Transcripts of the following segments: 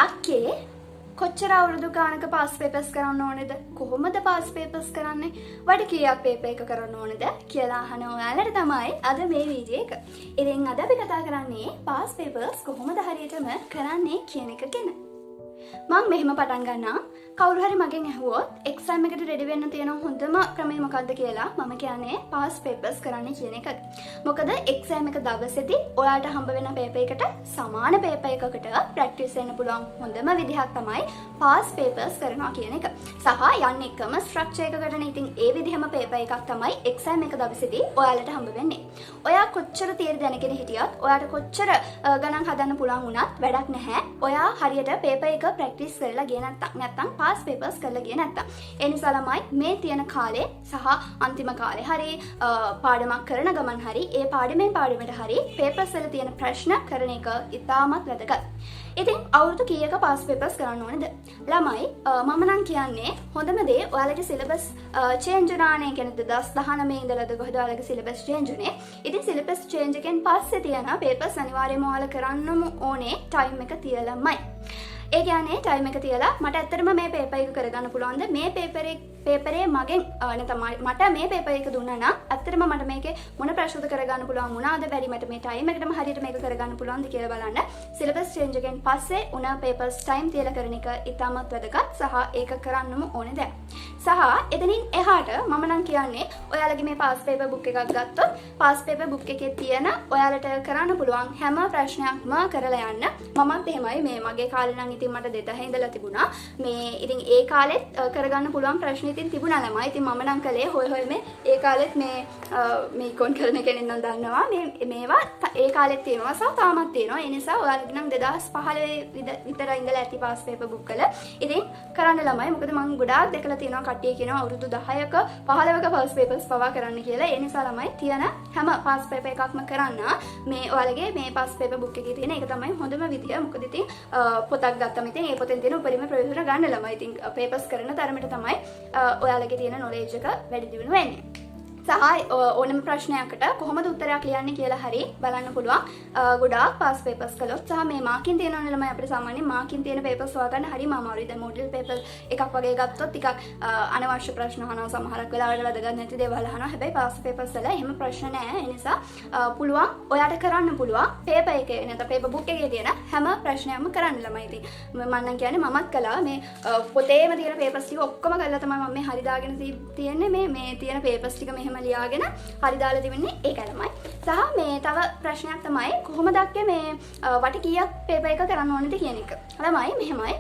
අක්කේ කොච්චර අවුරුදු ගානක pass papers කරන්න ඕනේද? කොහොමද පාස් පේපර්ස් කරන්නේ? වඩ කීයක් පේපර් එක කරන්න ඕනේද කියලා අහන ඔයාලට තමයි අද මේ වීඩියෝ එක. ඉතින් අද අපි කතා කරන්නේ පාස් පේපර්ස් කොහොමද හරියටම කරන්නේ කියන එක ගැන. මම මෙහෙම පටන් ගන්නම්. කවුරු හරි මගෙන් ඇහුවොත් එක්සෑම් එකට රෙඩි වෙන්න තියෙන හොඳම ක්‍රමය මොකක්ද කියලා මම කියන්නේ පාස් පේපර්ස් කරන්න කියන එක. මොකද එක්සෑම් එක දවසේදී ඔයාලට හම්බ වෙන පේපර් එකට සමාන පේපර් එකකට ප්‍රැක්ටිස් වෙන්න පුළුවන් හොඳම විදිහක් තමයි පාස් පේපර්ස් කරනවා කියන එක. සහ යන්නේ එකම ස්ට්‍රක්චර් එකකටනේ. ඉතින් ඒ විදිහම පේපර් එකක් තමයි එක්සෑම් එක දවසේදී ඔයාලට හම්බ වෙන්නේ. ඔයා කොච්චර තියරි දැනගෙන හිටියත් ඔයාට කොච්චර ගණන් හදන්න පුළුවන් වුණත් වැඩක් නැහැ. ඔයා හරියට පේපර් එක ප්‍රැක්ටිස් කරලා ගියේ නැත්නම් පාස් පේපර්ස් කරලා ගියේ නැත්තම්. ඒ නිසා ළමයි මේ තියෙන කාලේ සහ අන්තිම කාලේ හරි පාඩමක් කරන ගමන් හරි ඒ පාඩමෙන් පාඩමට හරි පේපර්ස් වල තියෙන ප්‍රශ්න කරන එක ඉතාමත් වැදගත්. ඉතින් අවුරුදු කීයක පාස් පේපර්ස් කරන්න ඕනේද? ළමයි මම නම් කියන්නේ හොඳම දේ ඔයාලගේ සිලබස් චේන්ජ් වුණානේ. කියන්නේ 2019 ඉඳලාද කොහොමද ඔයාලගේ සිලබස් චේන්ජ් වුනේ? ඉතින් සිලබස් චේන්ජ් එකෙන් පස්සේ තියෙන පේපර්ස් අනිවාර්යයෙන්ම ඔයාලා කරන්නම ඕනේ ටයිම් එක තියලාමයි. ඒ කියන්නේ ටයිම් එක තියලා මට ඇත්තටම මේ පේපර් එක කරගන්න පුළුවන්ද? මේ පේපරේ මගෙන් නැත්නම් මට මේ පේපර් එක දුන්නා නම් ඇත්තටම මට මේකේ මොන ප්‍රශ්නද කරගන්න පුළුවන් වුණාද? බැරි මට මේ ටයිම් එකටම හරියට මේක කරගන්න පුළුවන්ද කියලා බලන්න. සිලබස් චේන්ජ් එකෙන් පස්සේ උන පේපර්ස් ටයිම් තියලා කරන එක ඉතාමත් වැදගත් සහ ඒක කරන්නම ඕනේ දැන්. සහ එතනින් එහාට මම නම් කියන්නේ ඔයාලගේ මේ පාස් පේපර් බුක් එකක් ගත්තොත් පාස් පේපර් බුක් එකේ තියෙන ඔයාලට කරන්න පුළුවන් හැම ප්‍රශ්නයක්ම කරලා යන්න. මමත් එහෙමයි මේ මගේ කාලේ නම් ඉතින් මට 2000 ඉඳලා තිබුණා. මේ ඉතින් ඒ කාලෙත් කරගන්න පුළුවන් ප්‍රශ්න ඉතින් තිබුණා ළමයි. ඉතින් මම නම් කළේ හොය මේ ඒ කාලෙත් මේ ඉකොන් කරන කෙනෙක් නම් දන්නවා. මේවා ඒ කාලෙත් තියෙනවා සහ තාමත් තියෙනවා. ඒ නිසා ඔයාලගේ නම් 2015 විතර ඉඳලා ඇති පාස් පේපර් බුක් වල. ඉතින් කරන්න ළමයි. මොකද මම ගොඩාක් දැකලා තියෙනවා කට්ටිය කියනවා අවුරුදු 10ක 15ක පාස් පේපර්ස් පවා කරන්න කියලා. ඒ නිසා ළමයි තියෙන හැම පාස් පේපර් එකක්ම කරන්න මේ ඔයාලගේ මේ පාස් පේපර් බුක් එකේ තියෙන එක තමයි හොඳම විදිය. මොකද ඉතින් පොතක් ගත්තම ඉතින් ඒ පොතෙන් තියෙන උපරිම ප්‍රයෝජන ගන්න ළමයි. ඉතින් පේපර්ස් කරන තරමට තමයි ඔයාලගේ තියෙන නොලෙජ් එක වැඩි දියුණු වෙන්නේ. සහ ඕනම ප්‍රශ්නයකට කොහොමද උත්තරයක් ලියන්නේ කියලා හරි බලන්න පුළුවන්. ගොඩාක් පාස් පේපර්ස් කළොත් සහ මේ මාකින් තියෙනවනේ ළමයි අපිට සාමාන්‍යයෙන් මාකින් තියෙන පේපර්ස් හොයාගන්න හරිම අමාරුයි. දැන් මොඩල් පේපර් එකක් වගේ ගත්තොත් ටිකක් අනවශ්‍ය ප්‍රශ්න අහනවා, සමහරක් වෙලාවට වැදගත් නැති දේවල් අහනවා. හැබැයි පාස් පේපර්ස් වල එහෙම ප්‍රශ්න නැහැ. ඒ නිසා පුළුවන් ඔයාට කරන්න පුළුවන් පේපර් එකේ නැත්නම් පේපර් බුක් එකේ තියෙන හැම ප්‍රශ්නයක්ම කරන්න ළමයි. ඉතින් මම නම් කියන්නේ මමත් කළා මේ පොතේම තියෙන පේපර්ස් ටික ඔක්කොම කරලා තමයි මම මේ හරි දාගෙන තියෙන්නේ. මේ තියෙන පේපර්ස් ටික මෙහෙම ලියාගෙන හරි දාලා තිබෙන්නේ ඒකයි ළමයි. සහ මේ තව ප්‍රශ්නයක් තමයි කොහොමද අක්කේ මේ වට කීයක් පේපර් එක කරන්න ඕනේද කියන එක. ළමයි මෙහෙමයි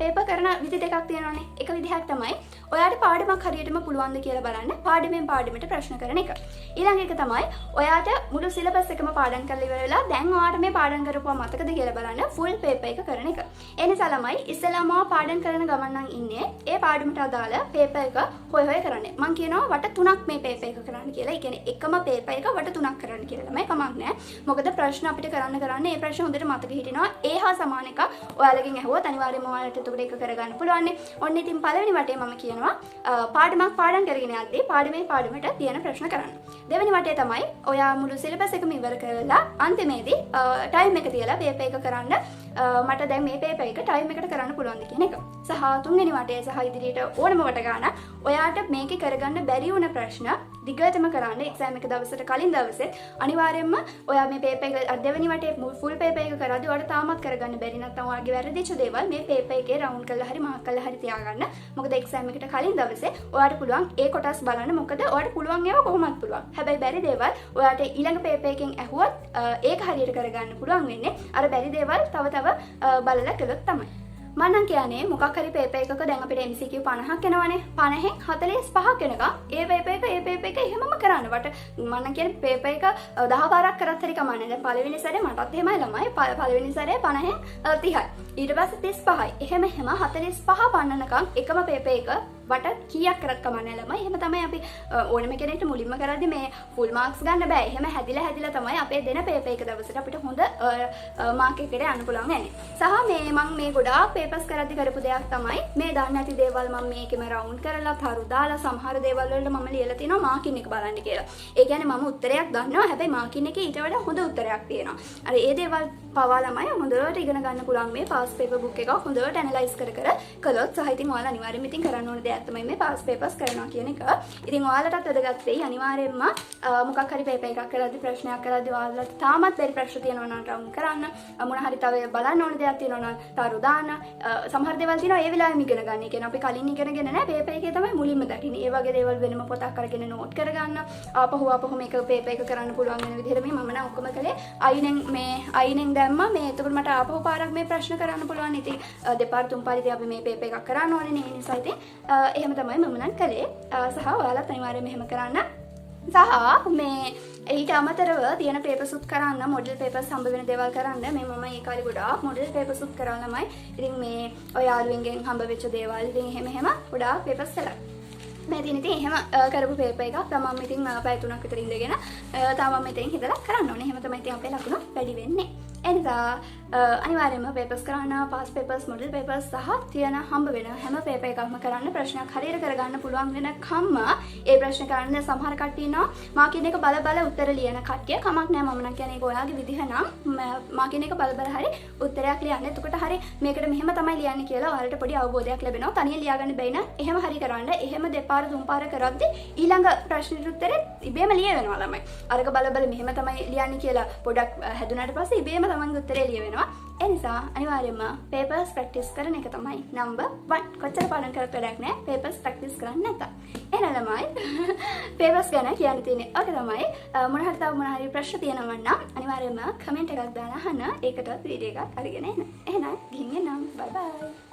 පේපර් කරන විදි දෙකක් තියෙනවානේ. එක විදිහක් තමයි ඔයාට පාඩමක් හරියටම පුළුවන්ද කියලා බලන්න පාඩමෙන් පාඩමට ප්‍රශ්න කරන එක. ඊළඟ එක තමයි ඔයාට මුළු සිලබස් එකම පාඩම් කරලා ඉවර වෙලා දැන් ඔයාට මේ පාඩම් කරපුවා මතකද කියලා බලන්න ෆුල් පේපර් එක කරන එක. ඒ නිසා ළමයි ඉස්සෙල්ලාම පාඩම් කරන ගමන් නම් ඉන්නේ ඒ පාඩමට අදාළ පේපර් එක හොය කරන්නේ. මම කියනවා වට 3ක් මේ පේපර් එක කරන්න කියලා. ඒ කියන්නේ එකම පේපර් එක වට 3ක් කරන්න කියලා ළමයි කමක් නැහැ. මොකද ප්‍රශ්න අපිට කරන්න ඒ ප්‍රශ්න හොඳට මතක හිටිනවා. ඒ හා සමාන එකක් ඔයාලගෙන් ඇහුවොත් අනිවාර්යයෙන්ම ඔයාලට එතකොට ඒක කරගන්න පුළුවන්. ඔන්න ඉතින් පළවෙනි වටේ මම කියනවා පාඩමක් පාඩම් කරගෙන යද්දී පාඩමේ පාඩමට තියෙන ප්‍රශ්න කරන්න. දෙවෙනි වටේ තමයි ඔයා මුළු සිලබස් එකම ඉවර කරලා අන්තිමේදී ටයිම් එක තියලා පේපර් එක කරන්න මට දැන් මේ පේපර් එක ටයිම් එකට කරන්න පුළුවන්ද කියන එක. සහ තුන්වෙනි වටේ සහ ඉදිරියට ඕනම වට ගන්න ඔයාට මේකේ කරගන්න බැරි වුණ ප්‍රශ්න දිගටම කරන්න එක්සෑම් එක දවසට කලින් දවසේ අනිවාර්යයෙන්ම ඔයා මේ පේපර් එක දෙවෙනි වටේ ෆුල් පේපර් එක කරද්දී ඔයාලට තාමත් කරගන්න බැරි නැත්නම් ඔයාගේ වැරදිච්ච දේවල් මේ පේපර් එකේ රවුන්ඩ් කරලා හරි මාක් කරලා හරි තියාගන්න. මොකද එක්සෑම් එකට කලින් දවසේ ඔයාට පුළුවන් ඒ කොටස් බලන්න. මොකද ඔයාට පුළුවන් ඒවා කොහොමත් පුළුවන්. හැබැයි බැරි දේවල් ඔයාට ඊළඟ පේපර් එකෙන් ඇහුවොත් ඒක හරියට කරගන්න පුළුවන් වෙන්නේ අර බැරි දේවල් තව බලලා කළොත් තමයි. මම කියන්නේ මොකක් හරි පේපර් එකක දැන් අපිට MCQ 50ක් එනවනේ. 50න් 45ක් එනකම් ඒ පේපර් එක එහෙමම කරන්න. වට මම කියන්නේ පේපර් එක 10 පාරක් කරත් හරි කමන්නේ. දැන් පළවෙනි සැරේ මටත් එහෙමයි ළමයි. පළවෙනි සැරේ 50න් 30යි. ඊට පස්සේ 35යි. එහෙම 45 පන්නනකම් එකම පේපර් එක වට කීයක් කරත් කමන්නේ ළමයි. එහෙම තමයි අපි ඕනම කෙනෙක්ට මුලින්ම කරද්දි මේ ෆුල් මාක්ස් ගන්න බෑ. එහෙම හැදිලා තමයි අපේ දෙන පේපර් එක දවසට අපිට හොඳ මාක් එකකට යන්න පුළුවන් වෙන්නේ. සහ මම මේ ගොඩාක් පේපර්ස් කරද්දි කරපු දෙයක් තමයි මේ දන්නේ නැති දේවල් මම මේකෙම රවුන්ඩ් කරලා තරු දාලා සමහර දේවල් වලට මම ලියලා තිනවා මාකින් එක බලන්න කියලා. ඒ කියන්නේ මම උත්තරයක් දන්නවා. හැබැයි මාකින් එකේ ඊට වඩා හොඳ උත්තරයක් තියෙනවා. අර ඒ දේවල් පවා ළමයි හොඳට ඉගෙන ගන්න පුළුවන් මේ පාස් පේපර් බුක් එක හොඳට ඇනලයිස් කර කළොත් සහ ඉතින් ඔයාලා අනිවාර්යයෙන්ම ඉතින් කරන්න ඕන දෙයක් තමයි මේ පාස් පේපර්ස් කරනවා කියන එක. ඉතින් ඔයාලටත් වැදගත් වෙයි අනිවාර්යයෙන්ම මොකක් හරි පේපර් එකක් කරද්දී ප්‍රශ්නයක් කරද්දී ඔයාලට තාමත් බැරි ප්‍රශ්න තියෙනවා නම් රවුන්ඩ් කරන්න. මොන හරි තව බලන්න ඕන දෙයක් තියෙනවා නම් තරු දාන්න. සමහර දේවල් තියෙනවා ඒ වෙලාවෙම ඉගෙන ගන්න. ඒ කියන්නේ අපි කලින් ඉගෙනගෙන නැහැ පේපර් එකේ තමයි මුලින්ම දකින්නේ. ඒ වගේ දේවල් වෙනම පොතක් අරගෙන නෝට් කරගන්න. ආපහු මේක පේපර් එක කරන්න පුළුවන් වෙන විදිහට මේ මම නම් ඔක්කොම කළේ අයිනෙන් දැම්මා මේ එතකොට මට ආපහු පාරක් මේ ප්‍රශ්න කරන්න පුළුවන්. ඉතින් දෙපාර තුන් පාර ඉතින් අපි මේ පේපර් එකක් කරන්න ඕනේ නේ. ඒ නිසා ඉතින් එහෙම තමයි මම නම් කළේ. සහ ඔයාලත් අනිවාර්යයෙන්ම එහෙම කරන්න. සහ මේ ඊට අමතරව තියෙන පේපර්ස් උත් කරන්න මොඩල් පේපර්ස් හම්බ වෙන දේවල් කරන්න මේ මම ඒ කාලේ ගොඩාක් මොඩල් පේපර්ස් උත් කරා ළමයි. ඉතින් මේ ඔය යාළුවෙන්ගෙන් හම්බ වෙච්ච දේවල් ඉතින් එහෙම ගොඩාක් පේපර්ස් කළා. මේ දින ඉතින් එහෙම කරපු පේපර් එකක් තමන් ඉතින් පැය 3ක් විතර ඉඳගෙන තමන් ඉතින් හිතලා කරන්න ඕනේ. එහෙම තමයි ඉතින් අපේ ලකුණු වැඩි වෙන්නේ. එනිසා අනිවාර්යයෙන්ම පේපර්ස් කරන්න පාස් පේපර්ස් මොඩල් පේපර්ස් සහ තියෙන හම්බ වෙන හැම පේපර් එකක්ම කරන්න ප්‍රශ්නයක් හරියට කරගන්න පුළුවන් වෙනකම්ම ඒ ප්‍රශ්න කරන්න සමහර කට්ටිය ඉන්නවා මා කියන එක බල උත්තර ලියන කට්ටිය කමක් නැහැ මම නම් කියන්නේ ඒක ඔයාගේ විදිහ නම් මා කියන එක බල හරි උත්තරයක් ලියන්න. එතකොට හරි මේකට මෙහෙම තමයි ලියන්නේ කියලා ඔයාලට පොඩි අවබෝධයක් ලැබෙනවා. තනියෙන් ලියාගන්න බැයි නම් එහෙම හරි කරන්න. එහෙම දෙපාර තුන් පාර කරද්දී ඊළඟ ප්‍රශ්නෙට උත්තරේ ඉබේම ලියවෙනවා ළමයි. අරක බල මෙහෙම තමයි ලියන්නේ කියලා පොඩක් හැදුනාට පස්සේ ඉබේම තමන්ගේ උත්තරේ ලියවෙනවා. ඒ නිසා අනිවාර්යයෙන්ම පේපර්ස් ප්‍රැක්ටිස් කරන එක තමයි නම්බර් 1. කොච්චර පාඩම් කරත් වැඩක් නැහැ පේපර්ස් ප්‍රැක්ටිස් කරන්න නැත. එහෙනම් ළමයි පේපර්ස් ගැන කියන්න තියෙන්නේ ඔක තමයි. මොන හරි ප්‍රශ්න තියෙනවා නම් අනිවාර්යයෙන්ම කමෙන්ට් එකක් දාලා අහන්න. ඒකටත් වීඩියෝ එකක් අරගෙන එන්න. එහෙනම් ගිහින් එන්නම්. බයි බයි.